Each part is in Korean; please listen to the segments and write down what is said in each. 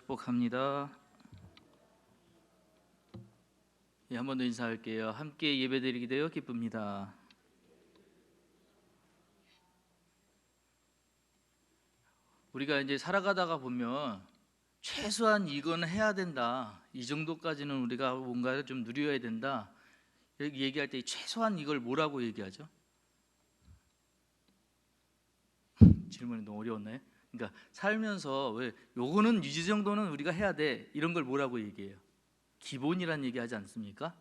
축복합니다. 한 번 더 인사할게요. 함께 예배드리게 되어 기쁩니다. 우리가 이제 살아가다가 보면 최소한 이건 해야 된다, 이 정도까지는 우리가 뭔가를 좀 누려야 된다, 이렇게 얘기할 때 최소한 이걸 뭐라고 얘기하죠? 질문이 너무 어려웠나요? 그러니까 살면서 왜 요거는 이 정도는 우리가 해야 돼, 이런 걸 뭐라고 얘기해요? 기본이란 얘기 하지 않습니까?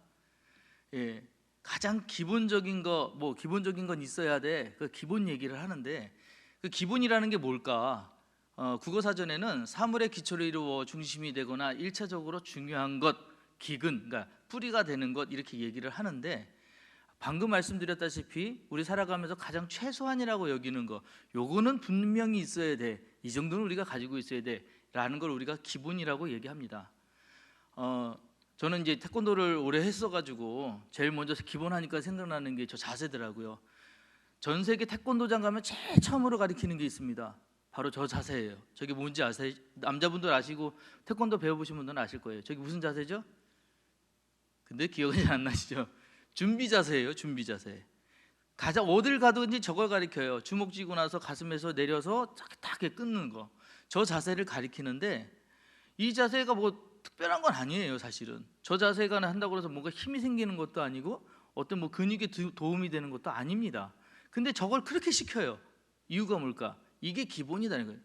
예, 가장 기본적인 거, 뭐 기본적인 건 있어야 돼, 그 기본 얘기를 하는데 그 기본이라는 게 뭘까? 국어사전에는 사물의 기초를 이루어 중심이 되거나 일차적으로 중요한 것, 기근, 그러니까 뿌리가 되는 것, 이렇게 얘기를 하는데, 방금 말씀드렸다시피 우리 살아가면서 가장 최소한이라고 여기는 거, 요거는 분명히 있어야 돼, 이 정도는 우리가 가지고 있어야 돼 라는 걸 우리가 기본이라고 얘기합니다. 저는 이제 태권도를 오래 했어가지고 제일 먼저 기본하니까 생각나는 게 저 자세더라고요. 전 세계 태권도장 가면 제일 처음으로 가리키는 게 있습니다. 바로 저 자세예요. 저게 뭔지 아세요? 남자분들 아시고 태권도 배워보신 분들은 아실 거예요. 저게 무슨 자세죠? 근데 기억이 잘 안 나시죠? 준비 자세예요. 준비 자세. 가장 어딜 가든지 저걸 가리켜요. 주먹 쥐고 나서 가슴에서 내려서 딱 끊는 거, 저 자세를 가리키는데, 이 자세가 뭐 특별한 건 아니에요. 사실은 저 자세가 한다고 해서 뭔가 힘이 생기는 것도 아니고 어떤 뭐 근육에 도움이 되는 것도 아닙니다. 근데 저걸 그렇게 시켜요. 이유가 뭘까? 이게 기본이라는 거예요.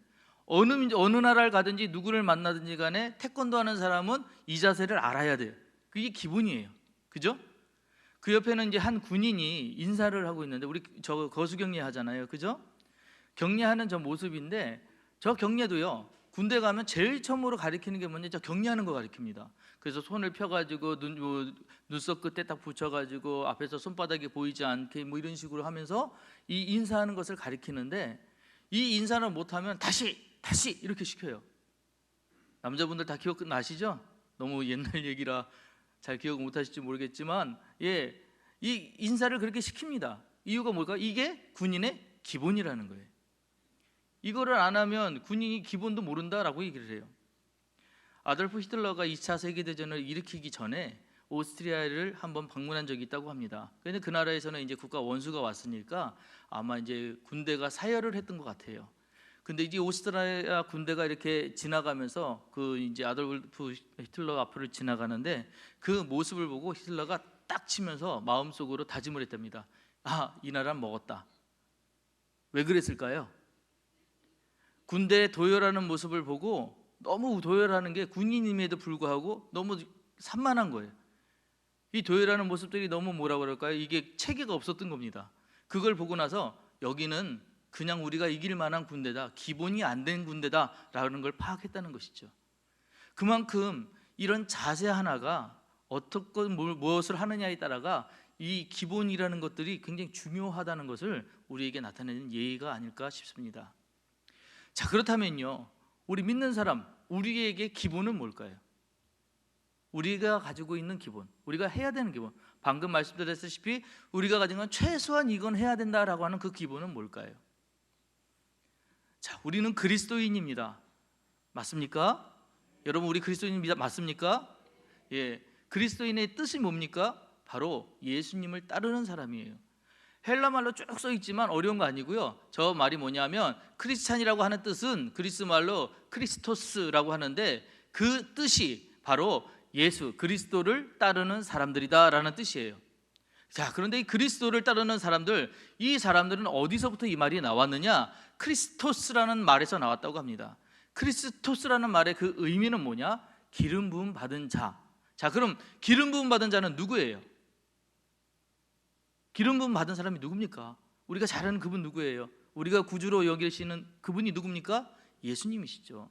어느 나라를 가든지 누구를 만나든지 간에 태권도 하는 사람은 이 자세를 알아야 돼요. 그게 기본이에요. 그죠? 그 옆에는 이제 한 군인이 인사를 하고 있는데, 우리 저 거수경례 하잖아요. 그죠? 경례하는 저 모습인데, 저 경례도요, 군대 가면 제일 처음으로 가리키는 게 뭐냐, 저 경례하는 거 가리킵니다. 그래서 손을 펴가지고 눈썹 끝에 딱 붙여가지고 앞에서 손바닥이 보이지 않게 뭐 이런 식으로 하면서 이 인사하는 것을 가리키는데, 이 인사를 못하면 다시 이렇게 시켜요. 남자분들 다 기억나시죠? 너무 옛날 얘기라 잘 기억 못하실지 모르겠지만, 이 인사를 그렇게 시킵니다. 이유가 뭘까? 이게 군인의 기본이라는 거예요. 이거를 안 하면 군인이 기본도 모른다라고 얘기를 해요. 아돌프 히틀러가 2차 세계대전을 일으키기 전에 오스트리아를 한번 방문한 적이 있다고 합니다. 그런데 그 나라에서는 이제 국가 원수가 왔으니까 아마 이제 군대가 사열을 했던 것 같아요. 근데 이제 오스트리아 군대가 이렇게 지나가면서 그 이제 아돌프 히틀러 앞을 지나가는데, 그 모습을 보고 히틀러가 딱 치면서 마음속으로 다짐을 했답니다. 이 나라는 먹었다. 왜 그랬을까요? 군대의 도열하는 모습을 보고, 너무 도열하는 게 군인임에도 불구하고 너무 산만한 거예요. 이 도열하는 모습들이 너무 뭐라 그럴까요? 이게 체계가 없었던 겁니다. 그걸 보고 나서 여기는 그냥 우리가 이길 만한 군대다, 기본이 안 된 군대다라는 걸 파악했다는 것이죠. 그만큼 이런 자세 하나가 어떻게 무엇을 하느냐에 따라가 이 기본이라는 것들이 굉장히 중요하다는 것을 우리에게 나타내는 예의가 아닐까 싶습니다. 자, 그렇다면요, 우리 믿는 사람, 우리에게 기본은 뭘까요? 우리가 가지고 있는 기본, 우리가 해야 되는 기본, 방금 말씀드렸다시피 우리가 가진 건 최소한 이건 해야 된다라고 하는 그 기본은 뭘까요? 자, 우리는 그리스도인입니다. 맞습니까? 여러분, 우리 그리스도인입니다. 맞습니까? 예, 그리스도인의 뜻이 뭡니까? 바로 예수님을 따르는 사람이에요. 헬라 말로 쭉 써 있지만 어려운 거 아니고요. 저 말이 뭐냐면, 크리스찬이라고 하는 뜻은 그리스 말로 크리스토스라고 하는데, 그 뜻이 바로 예수 그리스도를 따르는 사람들이다라는 뜻이에요. 자, 그런데 이 그리스도를 따르는 사람들, 이 사람들은 어디서부터 이 말이 나왔느냐? 크리스토스라는 말에서 나왔다고 합니다. 크리스토스라는 말의 그 의미는 뭐냐? 기름 부음 받은 자. 자, 그럼 기름 부음 받은 자는 누구예요? 기름 부음 받은 사람이 누굽니까? 우리가 잘 아는 그분 누구예요? 우리가 구주로 여기시는 그분이 누굽니까? 예수님이시죠.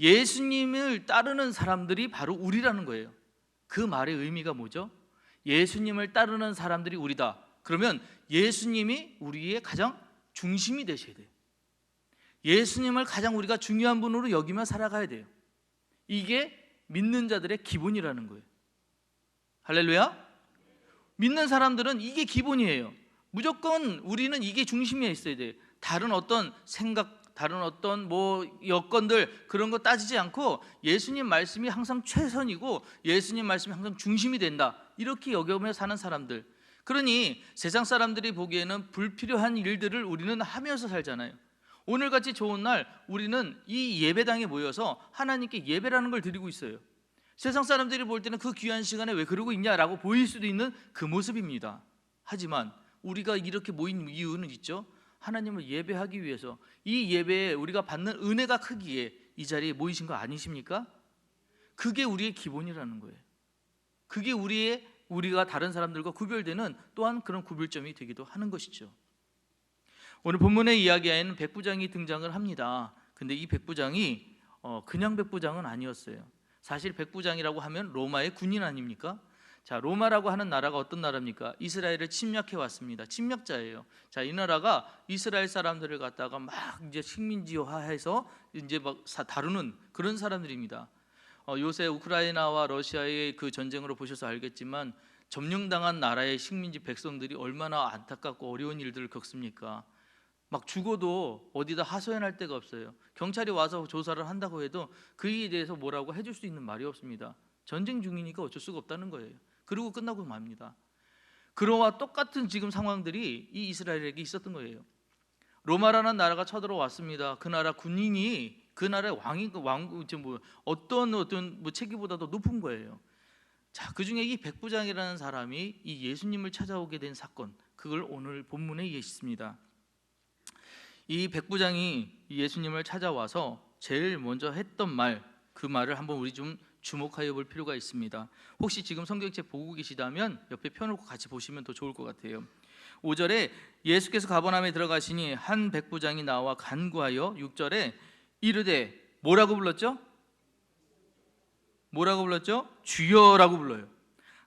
예수님을 따르는 사람들이 바로 우리라는 거예요. 그 말의 의미가 뭐죠? 예수님을 따르는 사람들이 우리다. 그러면 예수님이 우리의 가장 중심이 되셔야 돼요. 예수님을 가장 우리가 중요한 분으로 여기며 살아가야 돼요. 이게 믿는 자들의 기본이라는 거예요. 할렐루야. 믿는 사람들은 이게 기본이에요. 무조건 우리는 이게 중심에 있어야 돼요. 다른 어떤 생각, 다른 어떤 뭐 여건들 그런 거 따지지 않고 예수님 말씀이 항상 최선이고 예수님 말씀이 항상 중심이 된다, 이렇게 여겨며 사는 사람들. 그러니 세상 사람들이 보기에는 불필요한 일들을 우리는 하면서 살잖아요. 오늘같이 좋은 날 우리는 이 예배당에 모여서 하나님께 예배라는 걸 드리고 있어요. 세상 사람들이 볼 때는 그 귀한 시간에 왜 그러고 있냐라고 보일 수도 있는 그 모습입니다. 하지만 우리가 이렇게 모인 이유는 있죠. 하나님을 예배하기 위해서, 이 예배에 우리가 받는 은혜가 크기에 이 자리에 모이신 거 아니십니까? 그게 우리의 기본이라는 거예요. 그게 우리가 다른 사람들과 구별되는 또한 그런 구별점이 되기도 하는 것이죠. 오늘 본문의 이야기에는 백부장이 등장을 합니다. 근데 이 백부장이 그냥 백부장은 아니었어요. 사실 백부장이라고 하면 로마의 군인 아닙니까? 자, 로마라고 하는 나라가 어떤 나라입니까? 이스라엘을 침략해 왔습니다. 침략자예요. 자, 이 나라가 이스라엘 사람들을 갖다가 막 이제 식민지화해서 이제 막 다루는 그런 사람들입니다. 요새 우크라이나와 러시아의 그 전쟁으로 보셔서 알겠지만 점령당한 나라의 식민지 백성들이 얼마나 안타깝고 어려운 일들을 겪습니까? 막 죽어도 어디다 하소연할 데가 없어요. 경찰이 와서 조사를 한다고 해도 그에 대해서 뭐라고 해줄 수 있는 말이 없습니다. 전쟁 중이니까 어쩔 수가 없다는 거예요. 그리고 끝나고 맙니다. 그러와 똑같은 지금 상황들이 이 이스라엘에게 있었던 거예요. 로마라는 나라가 쳐들어왔습니다. 그 나라 군인이 그 나라의 어떤 체계보다도 높은 거예요. 자, 그 중에 이 백부장이라는 사람이 이 예수님을 찾아오게 된 사건, 그걸 오늘 본문에 있습니다. 이 백부장이 예수님을 찾아와서 제일 먼저 했던 말, 그 말을 한번 우리 좀 주목하여 볼 필요가 있습니다. 혹시 지금 성경책 보고 계시다면 옆에 펴놓고 같이 보시면 더 좋을 것 같아요. 5절에 예수께서 가버나움에 들어가시니 한 백부장이 나와 간구하여, 6절에 이르되 뭐라고 불렀죠? 뭐라고 불렀죠? 주여라고 불러요.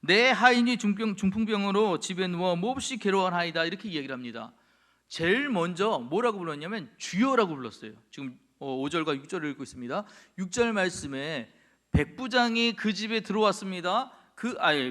내 하인이 중풍병으로 집에 누워 몹시 괴로워하나이다, 이렇게 얘기를 합니다. 제일 먼저 뭐라고 불렀냐면 주여라고 불렀어요. 지금 5절과 6절을 읽고 있습니다. 6절 말씀에 백부장이 그 집에 들어왔습니다.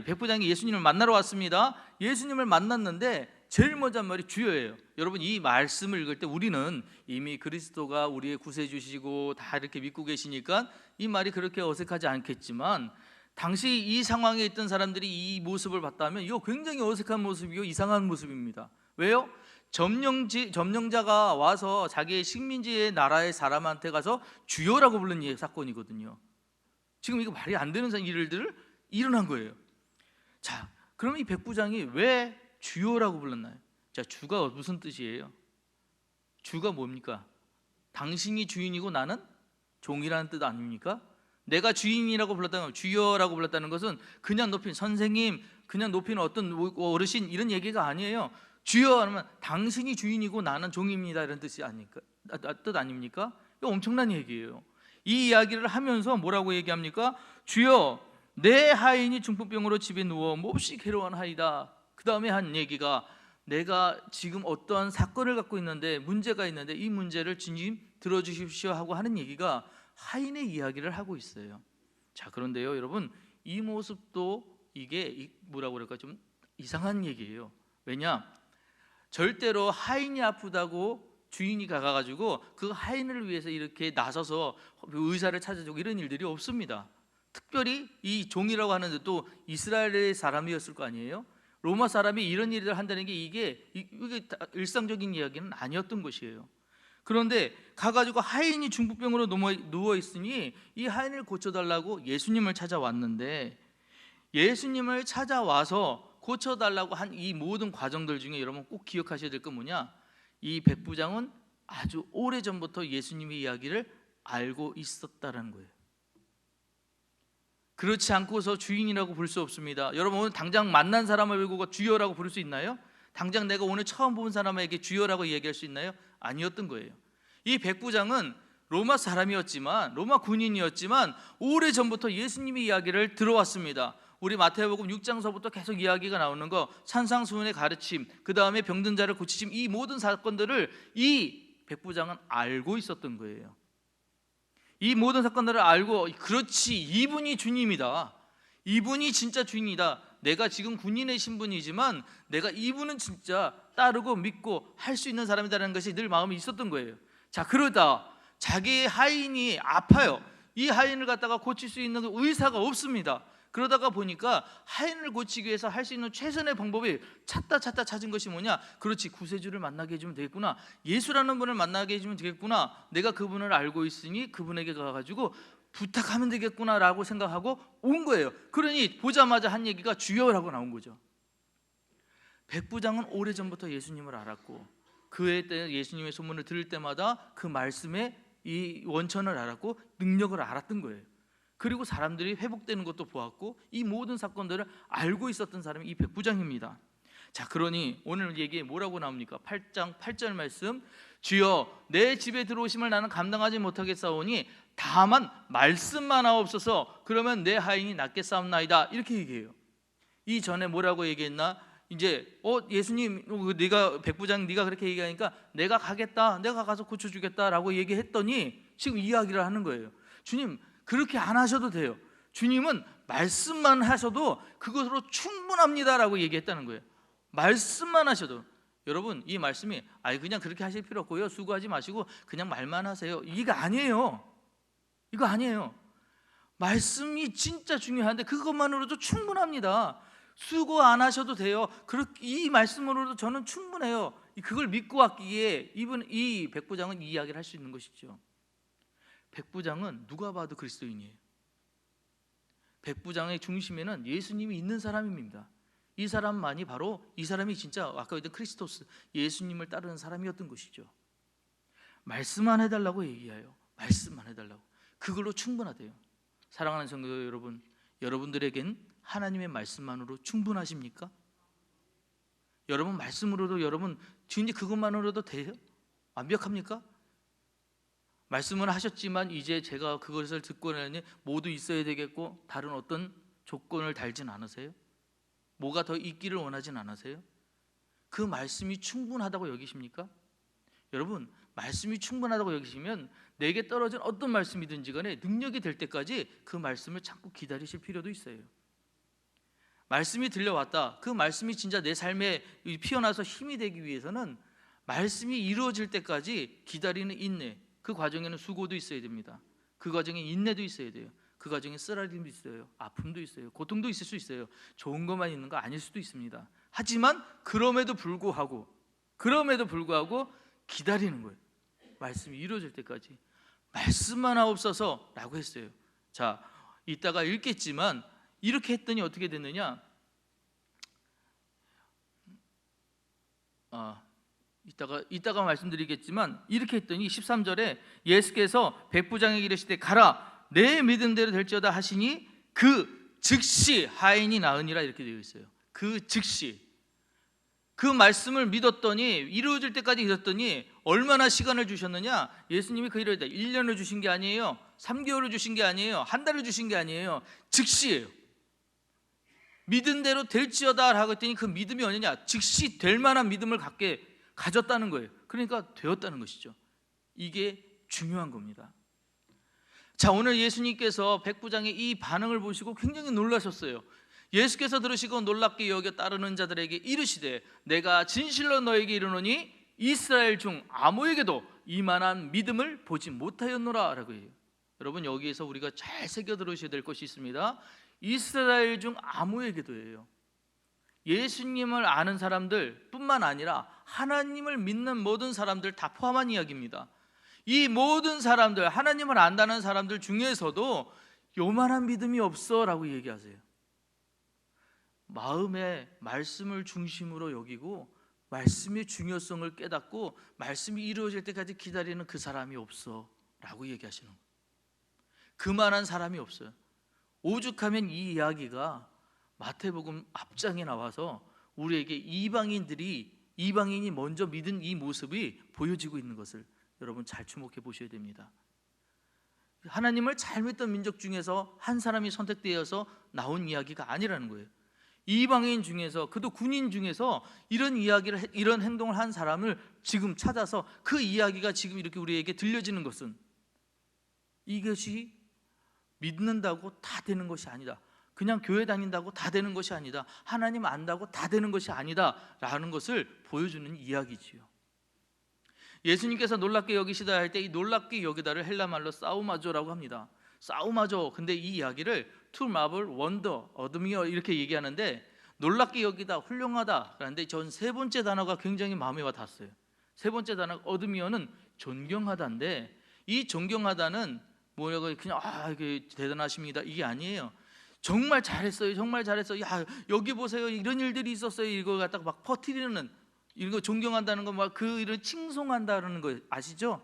백부장이 예수님을 만나러 왔습니다. 예수님을 만났는데 제일 먼저 한 말이 주여예요. 여러분, 이 말씀을 읽을 때 우리는 이미 그리스도가 우리의 구세주시고 다 이렇게 믿고 계시니까 이 말이 그렇게 어색하지 않겠지만, 당시 이 상황에 있던 사람들이 이 모습을 봤다면 이거 굉장히 어색한 모습이고 이상한 모습입니다. 왜요? 점령자가 와서 자기의 식민지의 나라의 사람한테 가서 주여라고 부른 사건이거든요. 지금 이거 말이 안 되는 일들을 일어난 거예요. 자, 그럼 이 백부장이 왜 주여라고 불렀나요? 자, 주가 무슨 뜻이에요? 주가 뭡니까? 당신이 주인이고 나는 종이라는 뜻 아닙니까? 내가 주인이라고 불렀다는, 주여라고 불렀다는 것은 그냥 높인 선생님, 그냥 높인 어떤 어르신, 이런 얘기가 아니에요. 주여 하면 당신이 주인이고 나는 종입니다, 이런 뜻이 아닙니까? 뜻 아닙니까? 이거 엄청난 얘기예요. 이 이야기를 하면서 뭐라고 얘기합니까? 주여, 내 하인이 중풍병으로 집에 누워 몹시 괴로워하나이다. 그 다음에 한 얘기가, 내가 지금 어떠한 사건을 갖고 있는데, 문제가 있는데 이 문제를 주님 들어주십시오 하고 하는 얘기가 하인의 이야기를 하고 있어요. 자, 그런데요 여러분, 이 모습도 이게 뭐라고 그럴까, 좀 이상한 얘기예요. 왜냐? 절대로 하인이 아프다고 주인이 가가지고 그 하인을 위해서 이렇게 나서서 의사를 찾아주고 이런 일들이 없습니다. 특별히 이 종이라고 하는데 또 이스라엘의 사람이었을 거 아니에요? 로마 사람이 이런 일을 한다는 게 이게 일상적인 이야기는 아니었던 것이에요. 그런데 가가지고 하인이 중풍병으로 누워있으니 이 하인을 고쳐달라고 예수님을 찾아왔는데, 예수님을 찾아와서 고쳐달라고 한 이 모든 과정들 중에 여러분 꼭 기억하셔야 될 건 뭐냐? 이 백부장은 아주 오래전부터 예수님의 이야기를 알고 있었다는 거예요. 그렇지 않고서 주인이라고 부를 수 없습니다. 여러분, 오늘 당장 만난 사람을 보고 주여라고 부를 수 있나요? 당장 내가 오늘 처음 본 사람에게 주여라고 얘기할 수 있나요? 아니었던 거예요. 이 백부장은 로마 사람이었지만, 로마 군인이었지만 오래전부터 예수님의 이야기를 들어왔습니다. 우리 마태복음 6장서부터 계속 이야기가 나오는 거, 산상수훈의 가르침, 그 다음에 병든 자를 고치심, 이 모든 사건들을 이 백부장은 알고 있었던 거예요. 이 모든 사건들을 알고, 그렇지, 이분이 주님이다, 이분이 진짜 주인이다, 내가 지금 군인의 신분이지만 내가 이분은 진짜 따르고 믿고 할 수 있는 사람이라는 것이 늘 마음에 있었던 거예요. 자, 그러다 자기의 하인이 아파요. 이 하인을 갖다가 고칠 수 있는 의사가 없습니다. 그러다가 보니까 하인을 고치기 위해서 할 수 있는 최선의 방법이 찾다 찾은 것이 뭐냐? 그렇지, 구세주를 만나게 해주면 되겠구나. 예수라는 분을 만나게 해주면 되겠구나. 내가 그분을 알고 있으니 그분에게 가가지고 부탁하면 되겠구나라고 생각하고 온 거예요. 그러니 보자마자 한 얘기가 주여라고 나온 거죠. 백부장은 오래전부터 예수님을 알았고 그의 때 예수님의 소문을 들을 때마다 그 말씀의 이 원천을 알았고 능력을 알았던 거예요. 그리고 사람들이 회복되는 것도 보았고 이 모든 사건들을 알고 있었던 사람이 이 백부장입니다. 자, 그러니 오늘 얘기에 뭐라고 나옵니까? 8장 8절 말씀, 주여 내 집에 들어오심을 나는 감당하지 못하겠사오니 다만 말씀만 하옵소서. 그러면 내 하인이 낫겠사옵나이다. 이렇게 얘기해요. 이 전에 뭐라고 얘기했나? 이제 예수님, 네가 백부장 네가 그렇게 얘기하니까 내가 가겠다, 내가 가서 고쳐주겠다라고 얘기했더니 지금 이야기를 하는 거예요. 주님, 그렇게 안 하셔도 돼요. 주님은 말씀만 하셔도 그것으로 충분합니다라고 얘기했다는 거예요. 말씀만 하셔도. 여러분, 이 말씀이 그냥 그렇게 하실 필요 없고요, 수고하지 마시고 그냥 말만 하세요, 이거 아니에요. 이거 아니에요. 말씀이 진짜 중요한데 그것만으로도 충분합니다. 수고 안 하셔도 돼요. 이 말씀으로도 저는 충분해요. 그걸 믿고 왔기에 이 백부장은 이 이야기를 할 수 있는 것이죠. 백부장은 누가 봐도 그리스도인이에요. 백부장의 중심에는 예수님이 있는 사람입니다. 이 사람만이 바로 이 사람이 진짜 아까 얘기했던 크리스토스, 예수님을 따르는 사람이었던 것이죠. 말씀만 해달라고 얘기해요. 말씀만 해달라고. 그걸로 충분하대요. 사랑하는 성도 여러분, 여러분들에겐 하나님의 말씀만으로 충분하십니까? 여러분 말씀으로도 여러분 진짜 그것만으로도 돼요? 완벽합니까? 말씀을 하셨지만 이제 제가 그것을 듣고 나니 모두 있어야 되겠고 다른 어떤 조건을 달진 않으세요? 뭐가 더 있기를 원하진 않으세요? 그 말씀이 충분하다고 여기십니까? 여러분, 말씀이 충분하다고 여기시면 내게 떨어진 어떤 말씀이든지 간에 능력이 될 때까지 그 말씀을 참고 기다리실 필요도 있어요. 말씀이 들려왔다, 그 말씀이 진짜 내 삶에 피어나서 힘이 되기 위해서는 말씀이 이루어질 때까지 기다리는 인내, 그 과정에는 수고도 있어야 됩니다. 그 과정에 인내도 있어야 돼요. 그 과정에 쓰라림도 있어요. 아픔도 있어요. 고통도 있을 수 있어요. 좋은 것만 있는 거 아닐 수도 있습니다. 하지만 그럼에도 불구하고 기다리는 거예요. 말씀이 이루어질 때까지. 말씀만 하옵소서 라고 했어요. 자, 이따가 읽겠지만 이렇게 했더니 어떻게 됐느냐? 이따가 말씀드리겠지만 이렇게 했더니 13절에 예수께서 백부장에게 이르시되 가라, 내 믿음대로 될지어다 하시니 그 즉시 하인이 나으니라, 이렇게 되어 있어요. 그 즉시. 그 말씀을 믿었더니 이루어질 때까지 믿었더니 얼마나 시간을 주셨느냐? 예수님이 그 일을 1년을 주신 게 아니에요. 3개월을 주신 게 아니에요. 한 달을 주신 게 아니에요. 즉시예요. 믿은 대로 될지어다 하고 했더니 그 믿음이 어느냐? 즉시 될 만한 믿음을 가졌다는 거예요. 그러니까 되었다는 것이죠. 이게 중요한 겁니다. 자, 오늘 예수님께서 백부장의 이 반응을 보시고 굉장히 놀라셨어요. 예수께서 들으시고 놀랍게 여겨 따르는 자들에게 이르시되 내가 진실로 너에게 이르노니 이스라엘 중 아무에게도 이만한 믿음을 보지 못하였노라 라고 해요. 여러분, 여기에서 우리가 잘 새겨 들으셔야 될 것이 있습니다. 이스라엘 중 아무에게도예요. 예수님을 아는 사람들 뿐만 아니라 하나님을 믿는 모든 사람들 다 포함한 이야기입니다. 이 모든 사람들, 하나님을 안다는 사람들 중에서도 요만한 믿음이 없어 라고 얘기하세요. 마음에 말씀을 중심으로 여기고 말씀의 중요성을 깨닫고 말씀이 이루어질 때까지 기다리는 그 사람이 없어 라고 얘기하시는 거예요. 그만한 사람이 없어요. 오죽하면 이 이야기가 마태복음 앞장에 나와서 우리에게 이방인이 먼저 믿은 이 모습이 보여지고 있는 것을 여러분 잘 주목해 보셔야 됩니다. 하나님을 잘 믿던 민족 중에서 한 사람이 선택되어서 나온 이야기가 아니라는 거예요. 이방인 중에서, 그도 군인 중에서 이런 행동을 한 사람을 지금 찾아서 그 이야기가 지금 이렇게 우리에게 들려지는 것은 이것이 믿는다고 다 되는 것이 아니다. 그냥 교회 다닌다고 다 되는 것이 아니다. 하나님 안다고 다 되는 것이 아니다 라는 것을 보여주는 이야기지요. 예수님께서 놀랍게 여기시다 할 때 이 놀랍게 여기다를 헬라말로 사우마조라고 합니다. 사우마조. 근데 이 이야기를 to marvel, wonder, admire 이렇게 얘기하는데 놀랍게 여기다, 훌륭하다. 그런데 전 세 번째 단어가 굉장히 마음에 와 닿았어요. 세 번째 단어 admire는 존경하다인데 이 존경하다는 뭐냐고 그냥 이게 대단하십니다 이게 아니에요. 정말 잘했어요, 정말 잘했어요. 야 여기 보세요, 이런 일들이 있었어요. 이걸 갖다가 막 퍼뜨리는 이거 존경한다는 거 막 그 이런 칭송한다는 거 아시죠?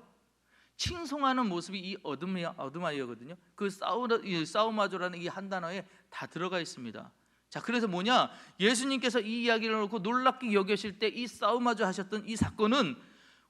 칭송하는 모습이 이 어드마이어거든요. 그 사우마조라는 이 한 단어에 다 들어가 있습니다. 자, 그래서 뭐냐? 예수님께서 이 이야기를 놓고 놀랍게 여기실 때 이 사우마조 하셨던 이 사건은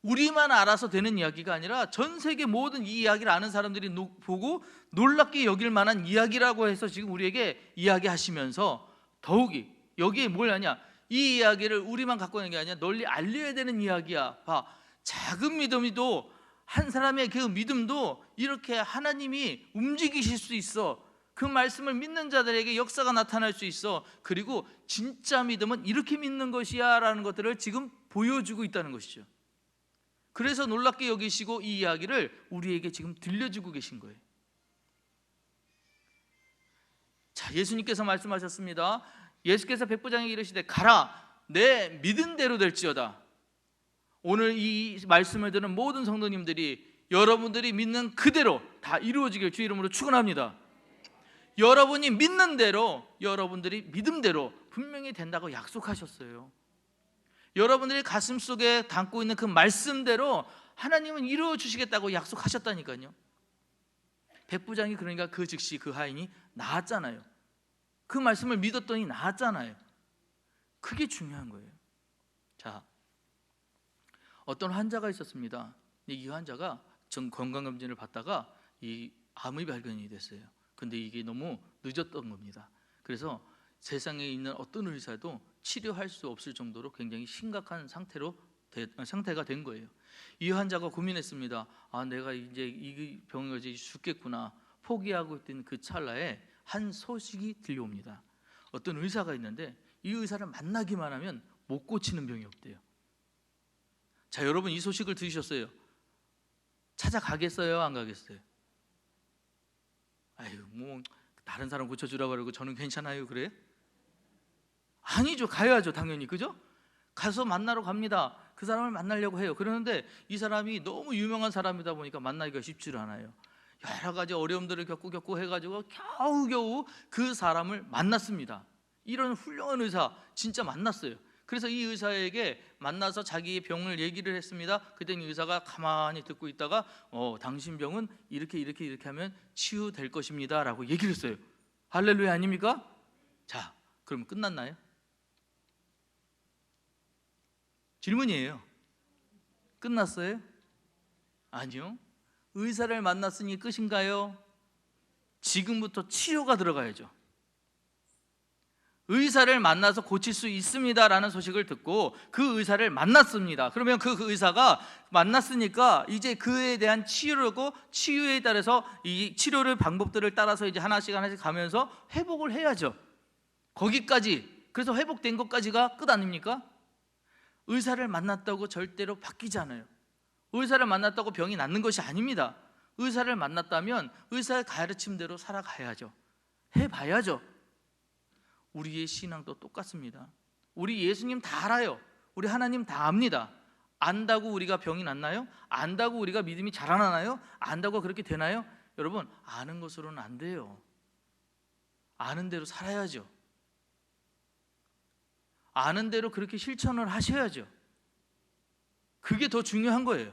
우리만 알아서 되는 이야기가 아니라 전 세계 모든 이 이야기를 아는 사람들이 보고 놀랍게 여길 만한 이야기라고 해서 지금 우리에게 이야기하시면서 더욱이 여기에 뭘 하냐? 이 이야기를 우리만 갖고 있는 게 아니라 널리 알려야 되는 이야기야. 봐, 작은 믿음이도 한 사람의 그 믿음도 이렇게 하나님이 움직이실 수 있어. 그 말씀을 믿는 자들에게 역사가 나타날 수 있어. 그리고 진짜 믿음은 이렇게 믿는 것이야 라는 것들을 지금 보여주고 있다는 것이죠. 그래서 놀랍게 여기시고 이 이야기를 우리에게 지금 들려주고 계신 거예요. 자, 예수님께서 말씀하셨습니다. 예수께서 백부장에게 이르시되 가라, 내 믿은 대로 될지어다. 오늘 이 말씀을 듣는 모든 성도님들이 여러분들이 믿는 그대로 다 이루어지길 주 이름으로 축원합니다. 여러분이 믿는 대로, 여러분들이 믿음대로 분명히 된다고 약속하셨어요. 여러분들이 가슴속에 담고 있는 그 말씀대로 하나님은 이루어 주시겠다고 약속하셨다니까요. 백부장이 그러니까 그 즉시 그 하인이 나았잖아요. 그 말씀을 믿었더니 나았잖아요. 그게 중요한 거예요. 자, 어떤 환자가 있었습니다. 이 환자가 건강검진을 받다가 이 암이 발견이 됐어요. 근데 이게 너무 늦었던 겁니다. 그래서 세상에 있는 어떤 의사도 치료할 수 없을 정도로 굉장히 심각한 상태가 된 거예요. 이 환자가 고민했습니다. 내가 이제 이 병을 이제 죽겠구나. 포기하고 있던 그 찰나에 한 소식이 들려옵니다. 어떤 의사가 있는데 이 의사를 만나기만 하면 못 고치는 병이 없대요. 자, 여러분 이 소식을 들으셨어요? 찾아가겠어요? 안 가겠어요? 뭐 다른 사람 고쳐주라고 그러고 저는 괜찮아요 그래? 아니죠. 가야죠 당연히. 그죠? 가서 만나러 갑니다. 그 사람을 만나려고 해요. 그러는데 이 사람이 너무 유명한 사람이다 보니까 만나기가 쉽지 않아요. 여러 가지 어려움들을 겪고 해가지고 겨우겨우 그 사람을 만났습니다. 이런 훌륭한 의사 진짜 만났어요. 그래서 이 의사에게 만나서 자기의 병을 얘기를 했습니다. 그랬더니 의사가 가만히 듣고 있다가 당신 병은 이렇게 하면 치유될 것입니다 라고 얘기를 했어요. 할렐루야 아닙니까? 자, 그러면 끝났나요? 질문이에요. 끝났어요? 아니요. 의사를 만났으니 끝인가요? 지금부터 치료가 들어가야죠. 의사를 만나서 고칠 수 있습니다라는 소식을 듣고 그 의사를 만났습니다. 그러면 그 의사가 만났으니까 이제 그에 대한 치료고 치유에 따라서 이 치료를 방법들을 따라서 이제 하나씩 가면서 회복을 해야죠. 거기까지. 그래서 회복된 것까지가 끝 아닙니까? 의사를 만났다고 절대로 바뀌지 않아요. 의사를 만났다고 병이 낫는 것이 아닙니다. 의사를 만났다면 의사의 가르침대로 살아가야죠. 해봐야죠. 우리의 신앙도 똑같습니다. 우리 예수님 다 알아요. 우리 하나님 다 압니다. 안다고 우리가 병이 낫나요? 안다고 우리가 믿음이 자라나나요? 안다고 그렇게 되나요? 여러분, 아는 것으로는 안 돼요. 아는 대로 살아야죠. 아는 대로 그렇게 실천을 하셔야죠. 그게 더 중요한 거예요.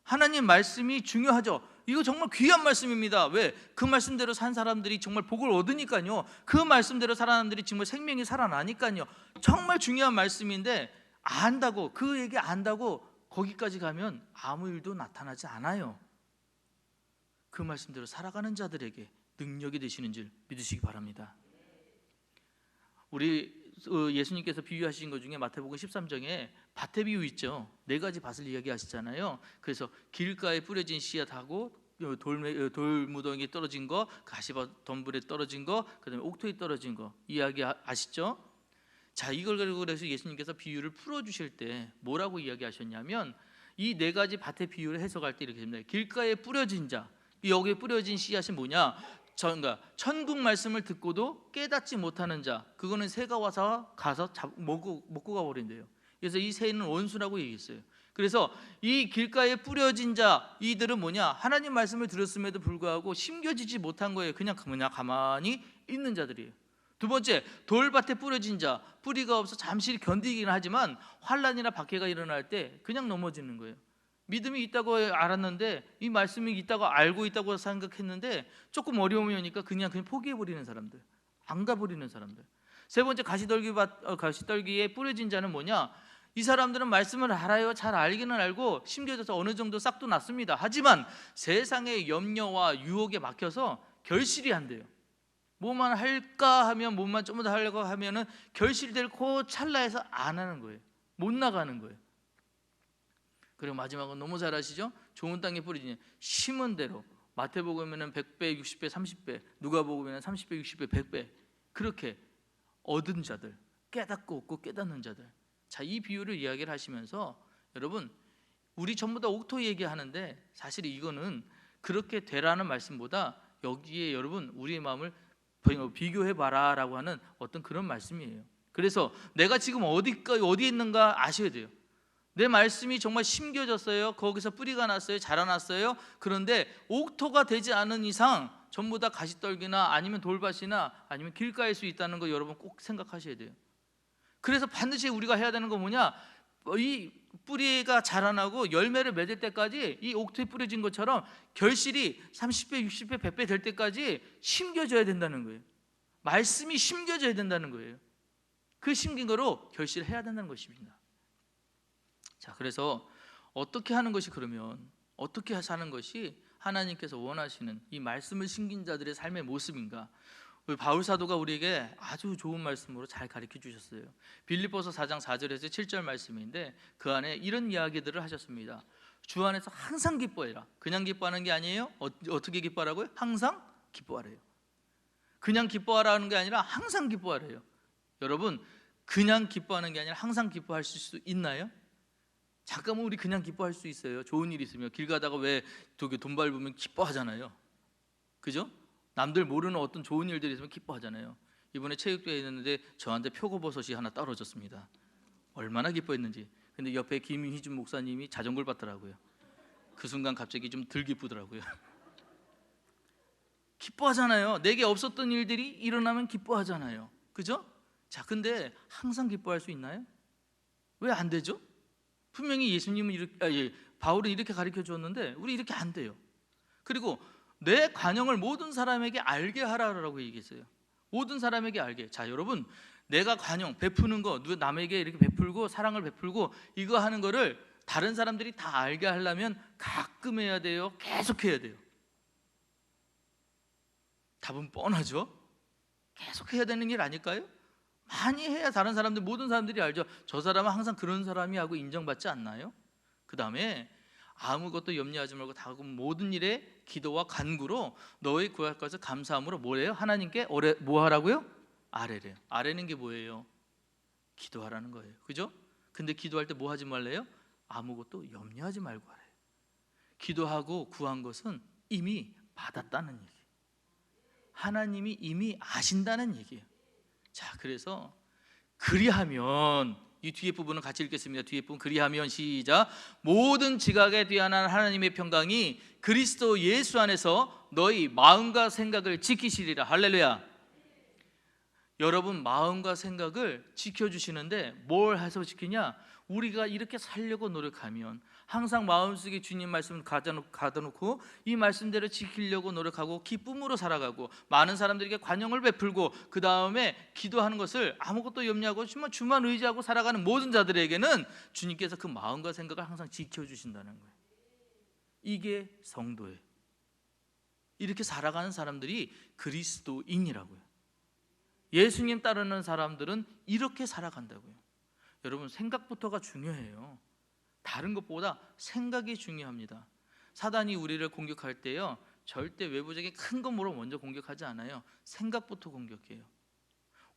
하나님 말씀이 중요하죠. 이거 정말 귀한 말씀입니다. 왜? 그 말씀대로 산 사람들이 정말 복을 얻으니까요. 그 말씀대로 산 사람들이 정말 생명이 살아나니까요. 정말 중요한 말씀인데 안다고, 그 얘기 안다고 거기까지 가면 아무 일도 나타나지 않아요. 그 말씀대로 살아가는 자들에게 능력이 되시는 줄 믿으시기 바랍니다. 우리 예수님께서 비유하신 것 중에 마태복음 13장에 밭의 비유 있죠. 4가지 밭을 이야기하시잖아요. 그래서 길가에 뿌려진 씨앗하고 돌무더기에 떨어진 거, 가시밭 덤불에 떨어진 거, 그다음에 옥토에 떨어진 거 이야기 아시죠? 자, 이걸 가지고 그래서 예수님께서 비유를 풀어주실 때 뭐라고 이야기하셨냐면 이 네 가지 밭의 비유를 해석할 때 이렇게 됩니다. 길가에 뿌려진 자, 여기에 뿌려진 씨앗이 뭐냐? 그러니까 천국 말씀을 듣고도 깨닫지 못하는 자, 그거는 새가 와서 먹고 가버린대요. 그래서 이 새는 원수라고 얘기했어요. 그래서 이 길가에 뿌려진 자, 이들은 뭐냐? 하나님 말씀을 들었음에도 불구하고 심겨지지 못한 거예요. 그냥 가만히 있는 자들이에요. 두 번째, 돌밭에 뿌려진 자, 뿌리가 없어 잠시 견디기는 하지만 환란이나 박해가 일어날 때 그냥 넘어지는 거예요. 믿음이 있다고 알았는데, 이 말씀이 있다고 알고 있다고 생각했는데 조금 어려움이 오니까 그냥 포기해버리는 사람들, 안 가버리는 사람들. 세 번째, 가시떨기에 뿌려진 자는 뭐냐? 이 사람들은 말씀을 알아요. 잘 알기는 알고 심겨져서 어느 정도 싹도 났습니다. 하지만 세상의 염려와 유혹에 막혀서 결실이 안 돼요. 뭐만 할까 하면, 뭐만 좀 더 하려고 하면은 결실될 그 찰나에서 안 하는 거예요. 못 나가는 거예요. 그리고 마지막은 너무 잘 아시죠? 좋은 땅에 뿌리지, 심은 대로. 마태복음에는 100배, 60배, 30배, 누가복음에는 30배, 60배, 100배 그렇게 얻은 자들, 깨닫고 얻고 깨닫는 자들. 자, 이 비유를 이야기를 하시면서 여러분, 우리 전부 다 옥토 얘기하는데 사실 이거는 그렇게 되라는 말씀보다 여기에 여러분 우리의 마음을 비교해봐라 라고 하는 어떤 그런 말씀이에요. 그래서 내가 지금 어디에 있는가 아셔야 돼요. 내 말씀이 정말 심겨졌어요. 거기서 뿌리가 났어요. 자라났어요. 그런데 옥토가 되지 않은 이상 전부 다 가시떨기나 아니면 돌밭이나 아니면 길가일 수 있다는 거 여러분 꼭 생각하셔야 돼요. 그래서 반드시 우리가 해야 되는 건 뭐냐? 이 뿌리가 자라나고 열매를 맺을 때까지 이 옥토에 뿌려진 것처럼 결실이 30배, 60배, 100배 될 때까지 심겨져야 된다는 거예요. 말씀이 심겨져야 된다는 거예요. 그 심긴 거로 결실을 해야 된다는 것입니다. 자, 그래서 어떻게 하는 것이, 그러면 어떻게 사는 것이 하나님께서 원하시는 이 말씀을 심긴 자들의 삶의 모습인가? 우리 바울 사도가 우리에게 아주 좋은 말씀으로 잘 가르쳐 주셨어요. 빌립보서 4장 4절에서 7절 말씀인데 그 안에 이런 이야기들을 하셨습니다. 주 안에서 항상 기뻐해라. 그냥 기뻐하는 게 아니에요. 어떻게 기뻐하라고요? 항상 기뻐하래요. 그냥 기뻐하라는 게 아니라 항상 기뻐하래요. 여러분, 그냥 기뻐하는 게 아니라 항상 기뻐하실 수 있나요? 잠깐만 우리 그냥 기뻐할 수 있어요. 좋은 일 있으면 길 가다가 왜 돈 밟으면 기뻐하잖아요. 그죠? 남들 모르는 어떤 좋은 일들이 있으면 기뻐하잖아요. 이번에 체육대회 있는데 저한테 표고버섯이 하나 떨어졌습니다. 얼마나 기뻐했는지. 근데 옆에 김희준 목사님이 자전거를 받더라고요. 그 순간 갑자기 좀 덜 기쁘더라고요. 기뻐하잖아요. 내게 없었던 일들이 일어나면 기뻐하잖아요. 그죠? 자, 근데 항상 기뻐할 수 있나요? 왜 안 되죠? 분명히 예수님은 바울은 이렇게 가르쳐 줬는데 우리 이렇게 안 돼요. 그리고 내 관용을 모든 사람에게 알게 하라라고 얘기했어요. 모든 사람에게 알게. 자, 여러분, 내가 관용 베푸는 거, 남에게 이렇게 베풀고 사랑을 베풀고 이거 하는 거를 다른 사람들이 다 알게 하려면 가끔 해야 돼요? 계속 해야 돼요? 답은 뻔하죠. 계속 해야 되는 일 아닐까요? 많이 해야 다른 사람들, 모든 사람들이 알죠. 저 사람은 항상 그런 사람이 하고 인정받지 않나요? 그 다음에 아무것도 염려하지 말고 다음 모든 일에 기도와 간구로 너희 구할 것을 감사함으로 뭐래요? 하나님께 뭐 하라고요? 아뢰래요. 아뢰는 게 뭐예요? 기도하라는 거예요. 그죠? 근데 기도할 때 뭐 하지 말래요? 아무것도 염려하지 말고 하래요. 기도하고 구한 것은 이미 받았다는 얘기예요. 하나님이 이미 아신다는 얘기예요. 자, 그래서 그리하면, 이 뒤에 부분은 같이 읽겠습니다. 뒤에 부분 그리하면 시작. 모든 지각에 뛰어난 하나님의 평강이 그리스도 예수 안에서 너희 마음과 생각을 지키시리라. 할렐루야. 여러분 마음과 생각을 지켜주시는데 뭘 해서 지키냐? 우리가 이렇게 살려고 노력하면, 항상 마음속에 주님 말씀을 가둬놓고 이 말씀대로 지키려고 노력하고 기쁨으로 살아가고 많은 사람들에게 관용을 베풀고 그 다음에 기도하는 것을 아무것도 염려하고 주만 의지하고 살아가는 모든 자들에게는 주님께서 그 마음과 생각을 항상 지켜주신다는 거예요. 이게 성도예요. 이렇게 살아가는 사람들이 그리스도인이라고요. 예수님 따르는 사람들은 이렇게 살아간다고요. 여러분, 생각부터가 중요해요. 다른 것보다 생각이 중요합니다. 사단이 우리를 공격할 때요, 절대 외부적인 큰 것으로 먼저 공격하지 않아요. 생각부터 공격해요.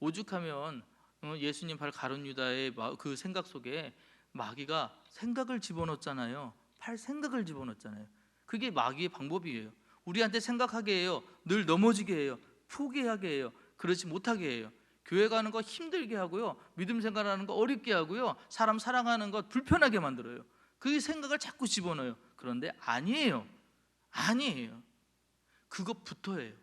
오죽하면 예수님 발 가룟 유다의 그 생각 속에 마귀가 생각을 집어넣잖아요. 생각을 집어넣잖아요. 그게 마귀의 방법이에요. 우리한테 생각하게 해요. 늘 넘어지게 해요. 포기하게 해요. 그렇지 못하게 해요. 교회 가는 거 힘들게 하고요. 믿음 생활하는 거 어렵게 하고요. 사람 사랑하는 거 불편하게 만들어요. 그 생각을 자꾸 집어넣어요. 그런데 아니에요. 아니에요. 그것부터예요.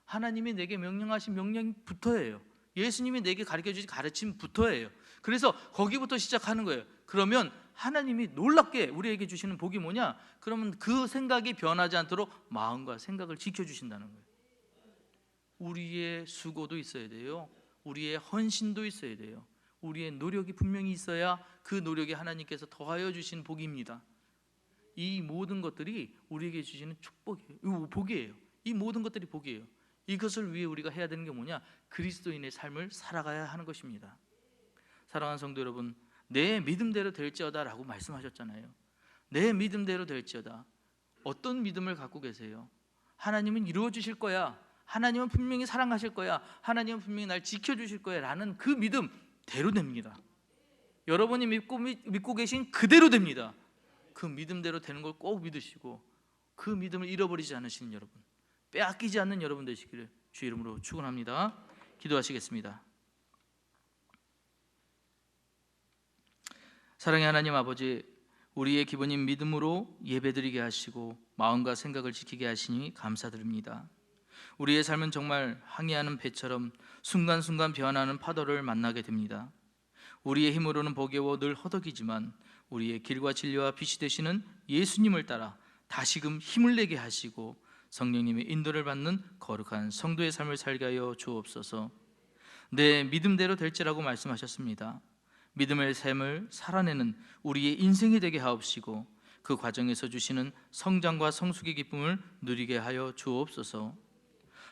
하나님이 내게 명령하신 명령부터예요. 예수님이 내게 가르쳐주신 가르침부터예요. 그래서 거기부터 시작하는 거예요. 그러면 하나님이 놀랍게 우리에게 주시는 복이 뭐냐? 그러면 그 생각이 변하지 않도록 마음과 생각을 지켜주신다는 거예요. 우리의 수고도 있어야 돼요. 우리의 헌신도 있어야 돼요. 우리의 노력이 분명히 있어야 그 노력이 하나님께서 더하여 주신 복입니다. 이 모든 것들이 우리에게 주시는 축복이에요. 복이에요. 이 모든 것들이 복이에요. 이것을 위해 우리가 해야 되는 게 뭐냐? 그리스도인의 삶을 살아가야 하는 것입니다. 사랑하는 성도 여러분, 내 믿음대로 될지어다 라고 말씀하셨잖아요. 내 믿음대로 될지어다. 어떤 믿음을 갖고 계세요? 하나님은 이루어 주실 거야. 하나님은 분명히 사랑하실 거야. 하나님은 분명히 날 지켜주실 거야 라는 그 믿음대로 됩니다. 여러분이 믿고 계신 그대로 됩니다. 그 믿음대로 되는 걸 꼭 믿으시고 그 믿음을 잃어버리지 않으시는 여러분, 빼앗기지 않는 여러분 되시기를 주의 이름으로 축원합니다. 기도하시겠습니다. 사랑의 하나님 아버지, 우리의 기본인 믿음으로 예배드리게 하시고 마음과 생각을 지키게 하시니 감사드립니다. 우리의 삶은 정말 항해하는 배처럼 순간순간 변하는 파도를 만나게 됩니다. 우리의 힘으로는 버거워 늘 허덕이지만 우리의 길과 진리와 빛이 되시는 예수님을 따라 다시금 힘을 내게 하시고 성령님의 인도를 받는 거룩한 성도의 삶을 살게 하여 주옵소서. 내 믿음대로 될지라고 말씀하셨습니다. 믿음의 삶을 살아내는 우리의 인생이 되게 하옵시고 그 과정에서 주시는 성장과 성숙의 기쁨을 누리게 하여 주옵소서.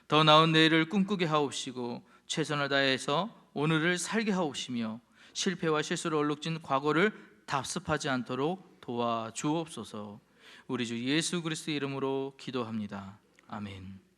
더 나은 내일을 꿈꾸게 하옵시고 최선을 다해서 오늘을 살게 하옵시며 실패와 실수로 얼룩진 과거를 답습하지 않도록 도와주옵소서. 우리 주 예수 그리스도의 이름으로 기도합니다. 아멘.